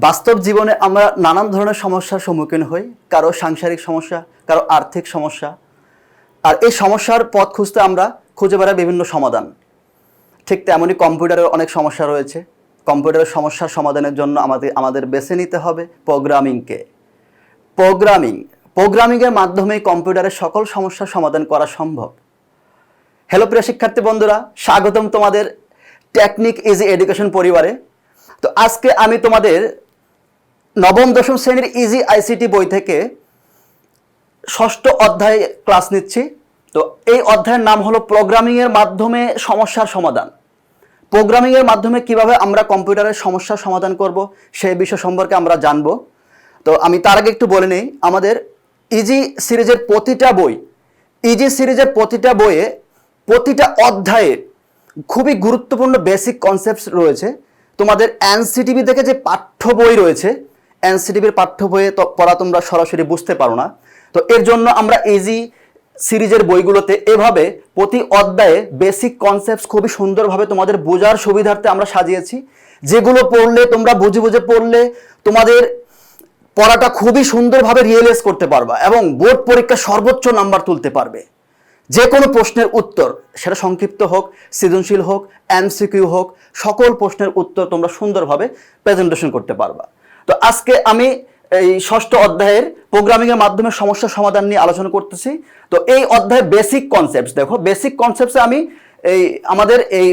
বাস্তব জীবনে আমরা নানান ধরনের সমস্যার সম্মুখীন হই, কারো সাংসারিক সমস্যা, কারো আর্থিক সমস্যা। আর এই সমস্যার পথ খুঁজতে আমরা খুঁজে বেড়াই বিভিন্ন সমাধান। ঠিক তেমনই কম্পিউটারের অনেক সমস্যা রয়েছে। কম্পিউটারের সমস্যার সমাধানের জন্য আমাদের বেছে নিতে হবে প্রোগ্রামিংকে। প্রোগ্রামিংয়ের মাধ্যমে কম্পিউটারের সকল সমস্যার সমাধান করা সম্ভব। হ্যালো প্রিয় শিক্ষার্থী বন্ধুরা, স্বাগতম তোমাদের টেকনিক ইজি এডুকেশন পরিবারে। তো আজকে আমি তোমাদের নবম দশম শ্রেণীর ইজি আইসিটি বই থেকে ষষ্ঠ অধ্যায় ক্লাস নিচ্ছি। তো এই অধ্যায়ের নাম হলো প্রোগ্রামিংয়ের মাধ্যমে সমস্যার সমাধান। প্রোগ্রামিংয়ের মাধ্যমে কিভাবে আমরা কম্পিউটারের সমস্যার সমাধান করব সেই বিষয় সম্পর্কে আমরা জানব। তো আমি তার আগে একটু বলে নেই, আমাদের ইজি সিরিজের প্রতিটা বইয়ে প্রতিটা অধ্যায়ে খুবই গুরুত্বপূর্ণ বেসিক কনসেপ্টস রয়েছে। তোমাদের এনসিটিভি থেকে যে পাঠ্য বই রয়েছে, এনসিটিভির পাঠ্য বইয়ে পড়া তোমরা সরাসরি বুঝতে পারো না। তো এর জন্য আমরা ইজি সিরিজের বইগুলোতে এভাবে প্রতি অধ্যায়ে বেসিক কনসেপ্টস খুবই সুন্দরভাবে তোমাদের বোঝার সুবিধার্থে আমরা সাজিয়েছি, যেগুলো পড়লে তোমরা বুঝে বুঝে পড়লে তোমাদের পড়াটা খুবই সুন্দরভাবে রিয়েলাইজ করতে পারবা এবং বোর্ড পরীক্ষায় সর্বোচ্চ নাম্বার তুলতে পারবে। যে কোনো প্রশ্নের উত্তর, সেটা সংক্ষিপ্ত হোক, সৃজনশীল হোক, এমসিকিউ হোক, সকল প্রশ্নের উত্তর তোমরা সুন্দরভাবে প্রেজেন্টেশন করতে পারবা। তো আজকে আমি এই ষষ্ঠ অধ্যায়ের প্রোগ্রামিংয়ের মাধ্যমে সমস্যার সমাধান নিয়ে আলোচনা করতেছি। তো এই অধ্যায়ের বেসিক কনসেপ্টস দেখো, বেসিক কনসেপ্টসে আমি আমাদের এই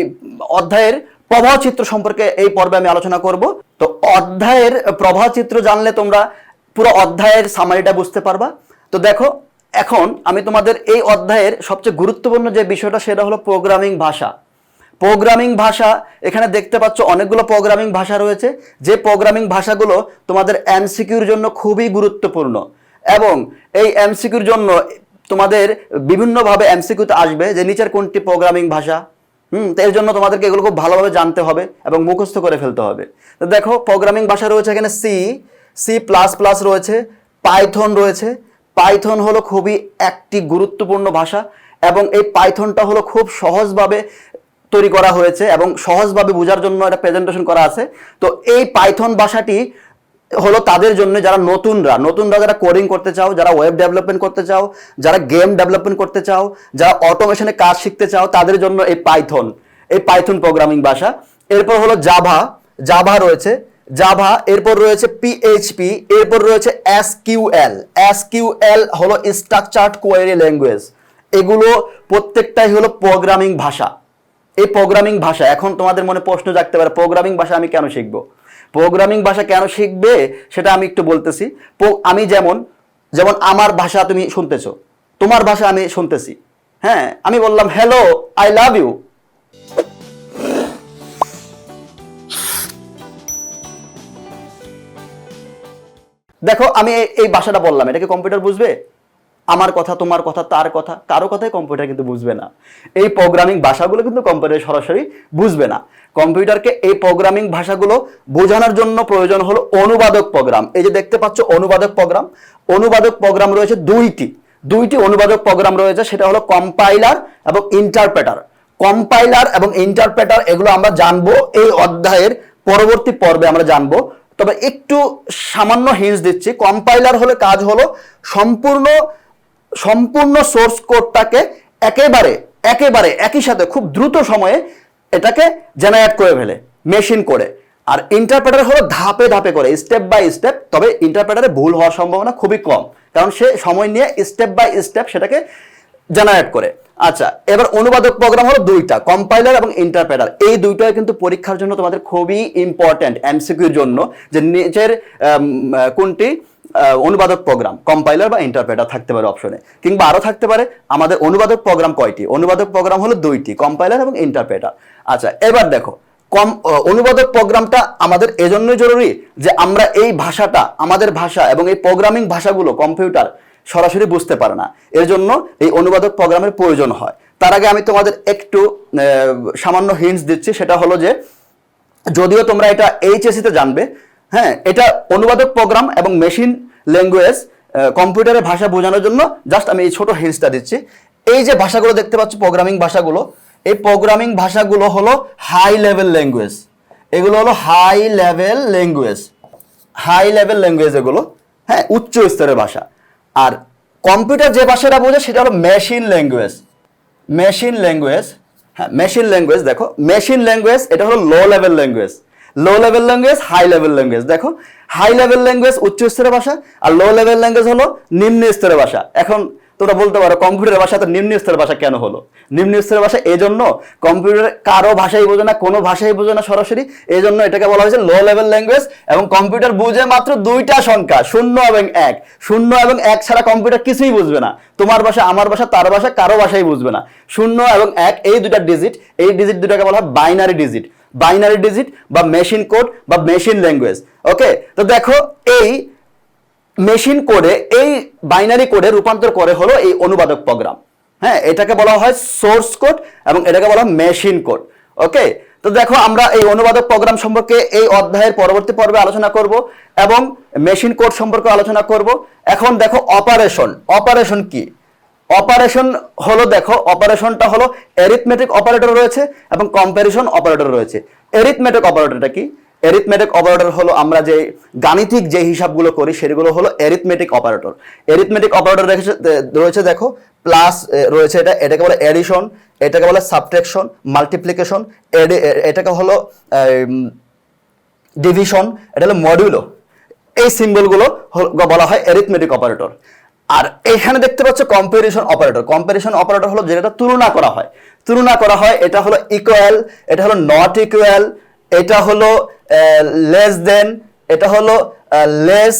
অধ্যায়ের প্রবাহ চিত্র সম্পর্কে এই পর্বে আমি আলোচনা করব। তো অধ্যায়ের প্রবাহ চিত্র জানলে তোমরা পুরো অধ্যায়ের সামারিটা বুঝতে পারবা। তো দেখো, এখন আমি তোমাদের এই অধ্যায়ের সবচেয়ে গুরুত্বপূর্ণ যে বিষয়টা, সেটা হলো প্রোগ্রামিং ভাষা। প্রোগ্রামিং ভাষা, এখানে দেখতে পাচ্ছ অনেকগুলো প্রোগ্রামিং ভাষা রয়েছে, যে প্রোগ্রামিং ভাষাগুলো তোমাদের এমসিকিউর জন্য খুবই গুরুত্বপূর্ণ। এবং এই এমসিকিউর জন্য তোমাদের বিভিন্নভাবে এমসিকিউতে আসবে যে নিচের কোনটি প্রোগ্রামিং ভাষা। তো এর জন্য তোমাদেরকে এগুলো খুব ভালোভাবে জানতে হবে এবং মুখস্থ করে ফেলতে হবে। তো দেখো, প্রোগ্রামিং ভাষা রয়েছে এখানে সি প্লাস প্লাস রয়েছে, পাইথন রয়েছে। পাইথন হলো খুবই একটি গুরুত্বপূর্ণ ভাষা এবং এই পাইথনটা হলো খুব সহজভাবে তৈরি করা হয়েছে এবং সহজভাবে বোঝার জন্য একটা প্রেজেন্টেশন করা আছে। তো এই পাইথন ভাষাটি হলো তাদের জন্য যারা নতুনরা যারা কোডিং করতে চাও, যারা ওয়েব ডেভেলপমেন্ট করতে চাও, যারা গেম ডেভেলপমেন্ট করতে চাও, যারা অটোমেশনে কাজ শিখতে চাও, তাদের জন্য এই পাইথন প্রোগ্রামিং ভাষা। এরপর হলো জাভা রয়েছে, এরপর রয়েছে পিএইচপি, এরপর রয়েছে এসকিউএল হলো স্ট্রাকচার্ড কোয়েরি ল্যাঙ্গুয়েজ। এগুলো প্রত্যেকটাই হলো প্রোগ্রামিং ভাষা। এই প্রোগ্রামিং ভাষা, এখন তোমাদের মনে প্রশ্ন জাগতে পারে, প্রোগ্রামিং ভাষা আমি কেন শিখবো? প্রোগ্রামিং ভাষা কেন শিখবে সেটা আমি একটু বলতেছি। আমি যেমন আমার ভাষা তুমি শুনতেছো, তোমার ভাষা আমি শুনতেছি। হ্যাঁ, আমি বললাম হ্যালো, আই লাভ ইউ। দেখো, আমি এই ভাষাটা বললাম, এটাকে কম্পিউটার বুঝবে? আমার কথা, তোমার কথা, তার কথা, কারো কথাই কম্পিউটার কিন্তু বুঝবে না। এই প্রোগ্রামিং ভাষাগুলো কিন্তু কম্পিউটার সরাসরি বুঝবে না। কম্পিউটারকে এই প্রোগ্রামিং ভাষাগুলো বোঝানোর জন্য প্রয়োজন হলো অনুবাদক প্রোগ্রাম। এই যে দেখতে পাচ্ছ অনুবাদক প্রোগ্রাম রয়েছে দুইটি অনুবাদক প্রোগ্রাম রয়েছে, সেটা হলো কম্পাইলার এবং ইন্টারপ্রেটার। এগুলো আমরা জানবো এই অধ্যায়ের পরবর্তী পর্বে আমরা জানবো। তবে একটু সামান্য হিন্টস দিচ্ছি। কম্পাইলার হলে কাজ হলো সম্পূর্ণ সোর্স কোডটাকে একেবারে একই সাথে খুব দ্রুত সময়ে এটাকে জেনারেট করে ফেলে মেশিন করে। আর ইন্টারপ্রেটার হলো ধাপে ধাপে করে, স্টেপ বাই স্টেপ। তবে ইন্টারপ্রেটারে ভুল হওয়ার সম্ভাবনা খুবই কম, কারণ সে সময় নিয়ে স্টেপ বাই স্টেপ সেটাকে জেনারেট করে। আচ্ছা, এবার অনুবাদক প্রোগ্রাম হলো দুইটা, কম্পাইলার এবং ইন্টারপ্রেটার। এই দুইটাই কিন্তু পরীক্ষার জন্য তোমাদের খুবই ইম্পর্টেন্ট এমসিকিউর জন্য, যে নিচের কোনটি অনুবাদক প্রোগ্রাম, কম্পাইলার বা ইন্টারপ্রেটার থাকতে পারে অপশনে, কিংবা আরো থাকতে পারে। আমাদের অনুবাদক প্রোগ্রাম কয়টি? অনুবাদক প্রোগ্রাম হলো দুইটি, কম্পাইলার এবং ইন্টারপ্রেটার। আচ্ছা, এবার দেখো, অনুবাদক প্রোগ্রামটা আমাদের এজন্যই জরুরি যে আমরা এই ভাষাটা, আমাদের ভাষা এবং এই প্রোগ্রামিং ভাষাগুলো কম্পিউটার সরাসরি বুঝতে পারে না, এর জন্য এই অনুবাদক প্রোগ্রামের প্রয়োজন হয়। তার আগে আমি তোমাদের একটু সামান্য হিন্টস দিচ্ছি, সেটা হলো যে যদিও তোমরা এটা এইচএসসিতে জানবে, হ্যাঁ, এটা অনুবাদক প্রোগ্রাম এবং মেশিন ল্যাঙ্গুয়েজ কম্পিউটারের ভাষা বোঝানোর জন্য জাস্ট আমি এই ছোট হিন্টসটা দিচ্ছি। এই যে ভাষাগুলো দেখতে পাচ্ছ প্রোগ্রামিং ভাষাগুলো, এই প্রোগ্রামিং ভাষাগুলো হলো হাই লেভেল ল্যাঙ্গুয়েজ। এগুলো হলো high level language. High level language এগুলো, হ্যাঁ, উচ্চ স্তরের ভাষা। আর কম্পিউটার যে ভাষাটা বোঝে সেটা হলো মেশিন ল্যাঙ্গুয়েজ। মেশিন ল্যাঙ্গুয়েজ, হ্যাঁ, মেশিন ল্যাঙ্গুয়েজ। দেখো মেশিন ল্যাঙ্গুয়েজ এটা হলো low level language. Low level language, high level language. দেখো হাই লেভেল ল্যাঙ্গুয়েজ উচ্চ স্তরের ভাষা, আর লো লেভেল ল্যাঙ্গুয়েজ হলো নিম্ন স্তরের ভাষা। এখন তোমরা বলতে পারো কম্পিউটার ভাষা তো নিম্ন স্তরের ভাষা কেন হলো? নিম্ন স্তরের ভাষা এই জন্য কম্পিউটার কারো ভাষাই বোঝে না, কোনো ভাষাই বোঝে না সরাসরি, এই জন্য এটাকে বলা হয়েছে লো লেভেল ল্যাঙ্গুয়েজ। এবং কম্পিউটার বুঝে মাত্র দুইটা সংখ্যা, 0 এবং 1। 0 এবং 1 ছাড়া কম্পিউটার কিছুই বুঝবে না। তোমার ভাষা, আমার ভাষা, তার ভাষা, কারো ভাষাই বুঝবে না। 0 এবং 1 এই দুটা ডিজিট, এই ডিজিট দুটাকে বলা হয় বাইনারি ডিজিট। বাইনারি ডিজিট বা মেশিন কোড বা মেশিন ল্যাঙ্গুয়েজ। ওকে, তো দেখো এই মেশিন কোডে, এই বাইনারি কোডে রূপান্তর করে হলো এই অনুবাদক প্রোগ্রাম। হ্যাঁ, এটাকে বলা হয় সোর্স কোড এবং এটাকে বলা হয় মেশিন কোড। ওকে, তো দেখো আমরা এই অনুবাদক প্রোগ্রাম সম্পর্কে এই অধ্যায়ের পরবর্তী পর্বে আলোচনা করব এবং মেশিন কোড সম্পর্কে আলোচনা করব। এখন দেখো অপারেশন। অপারেশন কি? অপারেশন হলো, দেখো অপারেশনটা হলো অ্যারিথমেটিক অপারেটর রয়েছে এবং কম্প্যারিশন অপারেটর রয়েছে। অ্যারিথমেটিক অপারেটরটা কি? অ্যারিথমেটিক অপারেটর হলো আমরা যে গাণিতিক যে হিসাবগুলো করি সেগুলো হলো অ্যারিথমেটিক অপারেটর। অ্যারিথমেটিক অপারেটর রয়েছে, দেখো প্লাস রয়েছে, এটাকে বলে এডিশন, এটাকে বলে সাবট্রাকশন, মাল্টিপ্লিকেশন, এটাকে হলো ডিভিশন, এটা হলো মডিউলো। এই সিম্বলগুলো বলা হয় অ্যারিথমেটিক অপারেটর। আর এখানে দেখতে পাচ্ছ কম্প্যারিশন অপারেটর। কম্প্যারিশন অপারেটর হলো যেটা তুলনা করা হয়। তুলনা করা হয়, এটা হলো ইকুয়াল, এটা হলো নট ইকুয়াল, এটা হলো লেস দেন, এটা হলো লেস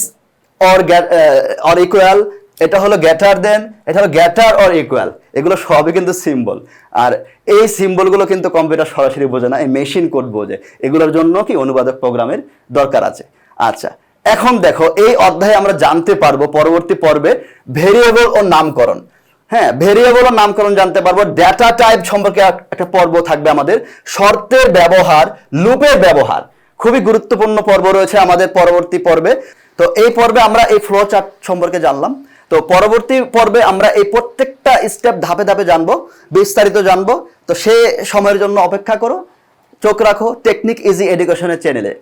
অর ইকুয়াল, এটা হলো গ্রেটার দেন, এটা হলো গ্রেটার অর ইকুয়াল। এগুলো সবই কিন্তু সিম্বল। আর এই সিম্বলগুলো কিন্তু কম্পিউটার সরাসরি বোঝে না, এই মেশিন কোড বোঝে। এগুলোর জন্য কি অনুবাদক প্রোগ্রামের দরকার আছে। আচ্ছা, এখন দেখো এই অধ্যায়ে আমরা জানতে পারবো পরবর্তী পর্বে ভেরিয়েবল ও নামকরণ। হ্যাঁ, ভেরিয়েবল ও নামকরণ জানতে পারবো। ডেটা টাইপ সম্পর্কে একটা পর্ব থাকবে আমাদের। শর্তের ব্যবহার, লুপের ব্যবহার, খুবই গুরুত্বপূর্ণ পর্ব রয়েছে আমাদের পরবর্তী পর্বে। তো এই পর্বে আমরা এই ফ্লো চার্ট সম্পর্কে জানলাম। তো পরবর্তী পর্বে আমরা এই প্রত্যেকটা স্টেপ ধাপে ধাপে জানবো, বিস্তারিত জানবো। তো সে সময়ের জন্য অপেক্ষা করো, চোখ রাখো টেকনিক ইজি এডুকেশনের চ্যানেলে।